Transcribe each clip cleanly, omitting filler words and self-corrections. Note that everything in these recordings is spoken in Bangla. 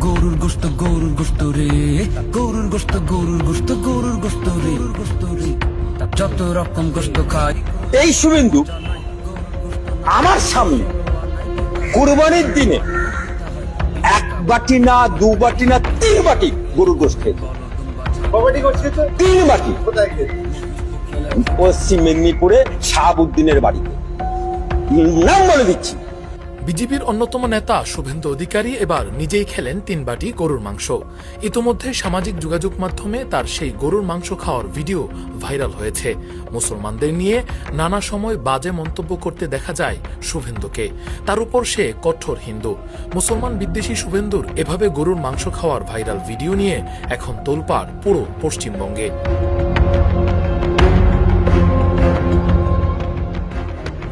গরুর গোশত রে, গরুর গোশত রে, যত রকম গোশত খাই। এই শুভেন্দু আমার সামনে কুরবানির দিনে 1 বাটি না 2 বাটি না 3 বাটি গরুর গোশত খেয়েছে। 3 বাটি। পশ্চিম মেদিনীপুরে শাহাবুদ্দিনের বাড়িতে, নাম বলে দিচ্ছি। বিজেপির অন্যতম নেতা শুভেন্দু অধিকারী এবার নিজেই খেলেন 3 বাটি গরুর মাংস। ইতোমধ্যে সামাজিক যোগাযোগ মাধ্যমে তার সেই গরুর মাংস খাওয়ার ভিডিও ভাইরাল হয়েছে। মুসলমানদের নিয়ে নানা সময় বাজে মন্তব্য করতে দেখা যায় শুভেন্দুকে। তার উপর সে কঠোর হিন্দু। মুসলমান বিদ্বেষী শুভেন্দুর এভাবে গরুর মাংস খাওয়ার ভাইরাল ভিডিও নিয়ে এখন তোলপাড় পুরো পশ্চিমবঙ্গে।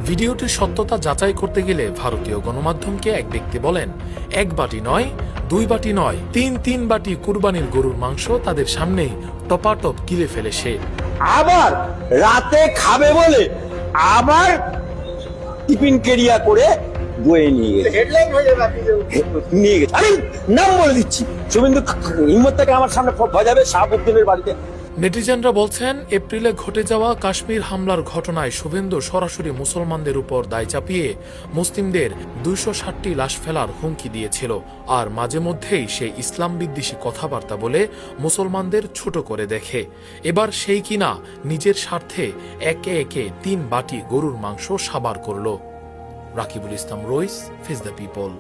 ভিডিওটির সত্যতা যাচাই করতে গেলে ভারতীয় গণমাধ্যমকে এক ব্যক্তি বলেন, 1 বাটি নয়, 2 বাটি নয়, 3 বাটি কুরবানির গরুর মাংস তাদের সামনেই টপাটপ গিলে ফেলে সে। আবার রাতে খাবে বলে আবার টিফিন কেরিয়া করে বয়ে নিয়ে গেছে। আমি নাম বলে দিচ্ছি, শুভেন্দু হিম্মত থেকে আমার সামনে বাজাবে শাহাবুদ্দিনের বাড়িতে। নেটিজেনরা বলছেন, এপ্রিলে ঘটে যাওয়া কাশ্মীর হামলার ঘটনায় শুভেন্দু সরাসরি মুসলমানদের উপর দায় চাপিয়ে মুসলিমদের 260টি লাশ ফেলার হুমকি দিয়েছিল। আর মাঝে মধ্যেই সে ইসলাম বিদ্বেষী কথাবার্তা বলে মুসলমানদের ছোট করে দেখে। এবার সেই কিনা নিজের স্বার্থে একে একে 3 বাটি গরুর মাংস সাবার করল। রাকিবুল ইসলাম রইস, ফেস দ্য পিপল।